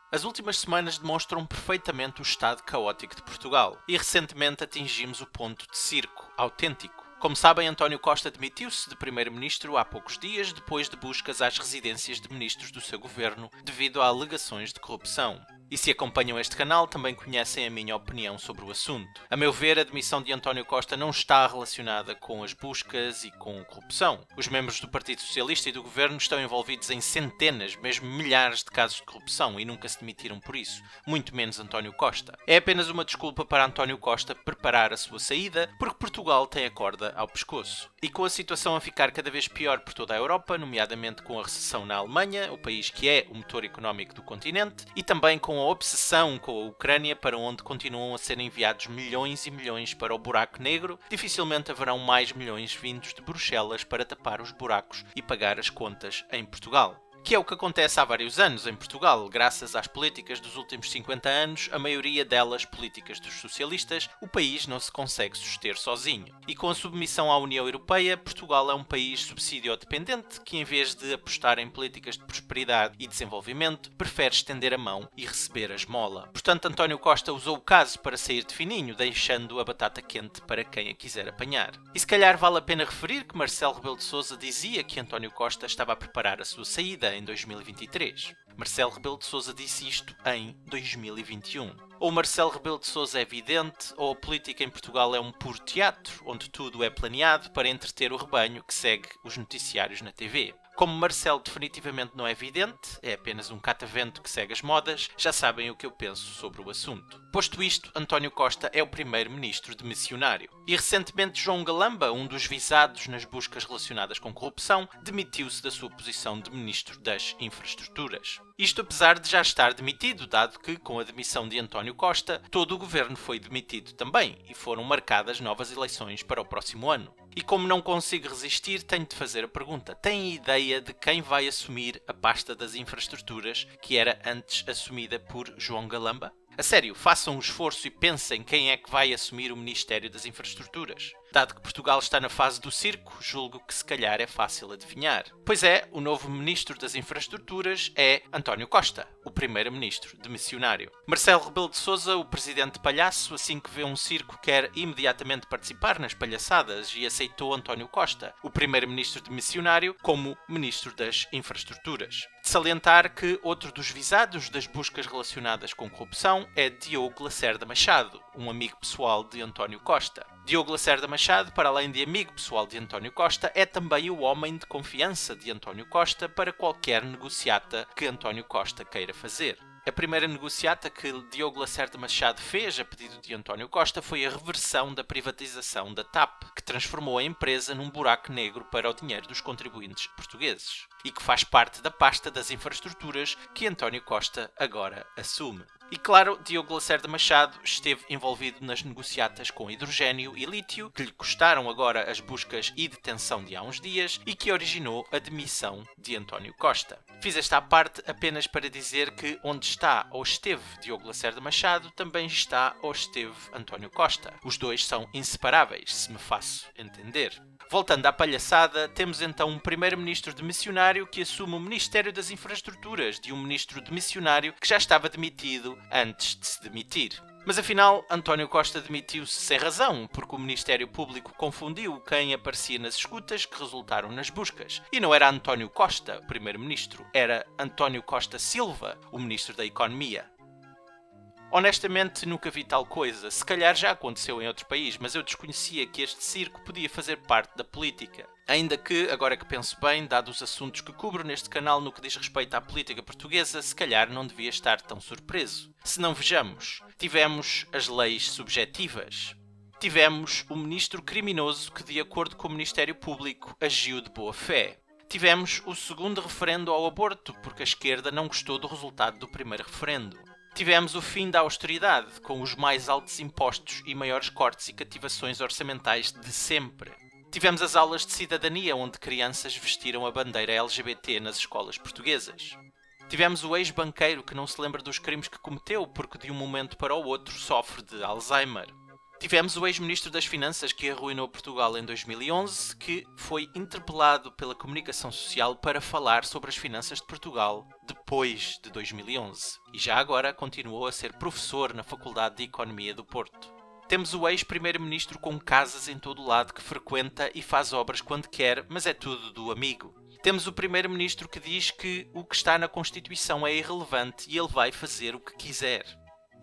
As últimas semanas demonstram perfeitamente o estado caótico de Portugal e recentemente atingimos o ponto de circo autêntico. Como sabem, António Costa demitiu-se de primeiro-ministro há poucos dias depois de buscas às residências de ministros do seu governo devido a alegações de corrupção. E se acompanham este canal, também conhecem a minha opinião sobre o assunto. A meu ver, a demissão de António Costa não está relacionada com as buscas e com corrupção. Os membros do Partido Socialista e do Governo estão envolvidos em centenas, mesmo milhares de casos de corrupção e nunca se demitiram por isso, muito menos António Costa. É apenas uma desculpa para António Costa preparar a sua saída, porque Portugal tem a corda ao pescoço. E com a situação a ficar cada vez pior por toda a Europa, nomeadamente com a recessão na Alemanha, o país que é o motor económico do continente, e também com a obsessão com a Ucrânia, para onde continuam a ser enviados milhões e milhões para o buraco negro, dificilmente haverão mais milhões vindos de Bruxelas para tapar os buracos e pagar as contas em Portugal. Que é o que acontece há vários anos em Portugal, graças às políticas dos últimos 50 anos, a maioria delas políticas dos socialistas, o país não se consegue suster sozinho. E com a submissão à União Europeia, Portugal é um país subsídio-dependente que, em vez de apostar em políticas de prosperidade e desenvolvimento, prefere estender a mão e receber a esmola. Portanto, António Costa usou o caso para sair de fininho, deixando a batata quente para quem a quiser apanhar. E se calhar vale a pena referir que Marcelo Rebelo de Sousa dizia que António Costa estava a preparar a sua saída em 2023. Marcelo Rebelo de Sousa disse isto em 2021. Ou Marcelo Rebelo de Sousa é vidente, ou a política em Portugal é um puro teatro, onde tudo é planeado para entreter o rebanho que segue os noticiários na TV. Como Marcelo definitivamente não é vidente, é apenas um catavento que segue as modas, já sabem o que eu penso sobre o assunto. Posto isto, António Costa é o primeiro-ministro demissionário. E recentemente João Galamba, um dos visados nas buscas relacionadas com corrupção, demitiu-se da sua posição de ministro das Infraestruturas. Isto apesar de já estar demitido, dado que, com a demissão de António Costa, todo o governo foi demitido também e foram marcadas novas eleições para o próximo ano. E como não consigo resistir, tenho de fazer a pergunta: têm ideia de quem vai assumir a pasta das infraestruturas, que era antes assumida por João Galamba? A sério, façam um esforço e pensem quem é que vai assumir o Ministério das Infraestruturas. Dado que Portugal está na fase do circo, julgo que se calhar é fácil adivinhar. Pois é, o novo Ministro das Infraestruturas é António Costa, o primeiro-ministro demissionário. Marcelo Rebelo de Sousa, o presidente palhaço, assim que vê um circo, quer imediatamente participar nas palhaçadas e aceitou António Costa, o primeiro-ministro demissionário, como Ministro das Infraestruturas. De salientar que outro dos visados das buscas relacionadas com corrupção é Diogo Lacerda Machado, um amigo pessoal de António Costa. Diogo Lacerda Machado, para além de amigo pessoal de António Costa, é também o homem de confiança de António Costa para qualquer negociata que António Costa queira fazer. A primeira negociata que Diogo Lacerda Machado fez a pedido de António Costa foi a reversão da privatização da TAP, que transformou a empresa num buraco negro para o dinheiro dos contribuintes portugueses e que faz parte da pasta das infraestruturas que António Costa agora assume. E claro, Diogo Lacerda Machado esteve envolvido nas negociatas com hidrogênio e lítio, que lhe custaram agora as buscas e detenção de há uns dias e que originou a demissão de António Costa. Fiz esta à parte apenas para dizer que onde está ou esteve Diogo Lacerda Machado, também está ou esteve António Costa. Os dois são inseparáveis, se me faço entender. Voltando à palhaçada, temos então um primeiro-ministro demissionário que assume o Ministério das Infraestruturas de um ministro demissionário que já estava demitido antes de se demitir. Mas afinal, António Costa demitiu-se sem razão, porque o Ministério Público confundiu quem aparecia nas escutas que resultaram nas buscas. E não era António Costa, o primeiro-ministro, era António Costa Silva, o ministro da Economia. Honestamente, nunca vi tal coisa. Se calhar já aconteceu em outro país, mas eu desconhecia que este circo podia fazer parte da política. Ainda que, agora que penso bem, dados os assuntos que cubro neste canal no que diz respeito à política portuguesa, se calhar não devia estar tão surpreso. Se não vejamos, tivemos as leis subjetivas. Tivemos o ministro criminoso que, de acordo com o Ministério Público, agiu de boa fé. Tivemos o segundo referendo ao aborto, porque a esquerda não gostou do resultado do primeiro referendo. Tivemos o fim da austeridade, com os mais altos impostos e maiores cortes e cativações orçamentais de sempre. Tivemos as aulas de cidadania, onde crianças vestiram a bandeira LGBT nas escolas portuguesas. Tivemos o ex-banqueiro que não se lembra dos crimes que cometeu, porque de um momento para o outro sofre de Alzheimer. Tivemos o ex-ministro das Finanças que arruinou Portugal em 2011, que foi interpelado pela comunicação social para falar sobre as finanças de Portugal depois de 2011 e já agora continuou a ser professor na Faculdade de Economia do Porto. Temos o ex-primeiro-ministro com casas em todo o lado que frequenta e faz obras quando quer, mas é tudo do amigo. Temos o primeiro-ministro que diz que o que está na Constituição é irrelevante e ele vai fazer o que quiser.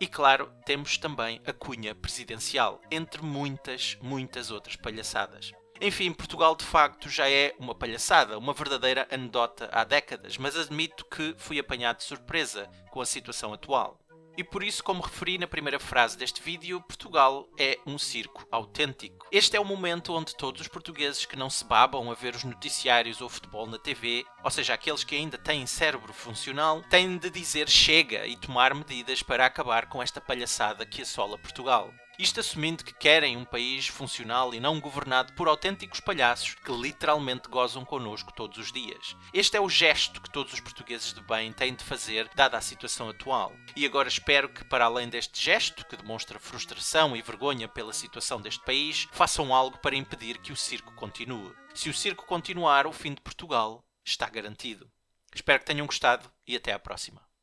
E claro, temos também a cunha presidencial, entre muitas outras palhaçadas. Enfim, Portugal de facto já é uma palhaçada, uma verdadeira anedota há décadas, mas admito que fui apanhado de surpresa com a situação atual. E por isso, como referi na primeira frase deste vídeo, Portugal é um circo autêntico. Este é o momento onde todos os portugueses que não se babam a ver os noticiários ou futebol na TV, ou seja, aqueles que ainda têm cérebro funcional, têm de dizer chega e tomar medidas para acabar com esta palhaçada que assola Portugal. Isto assumindo que querem um país funcional e não governado por autênticos palhaços que literalmente gozam connosco todos os dias. Este é o gesto que todos os portugueses de bem têm de fazer, dada a situação atual. E agora espero que, para além deste gesto, que demonstra frustração e vergonha pela situação deste país, façam algo para impedir que o circo continue. Se o circo continuar, o fim de Portugal está garantido. Espero que tenham gostado e até à próxima.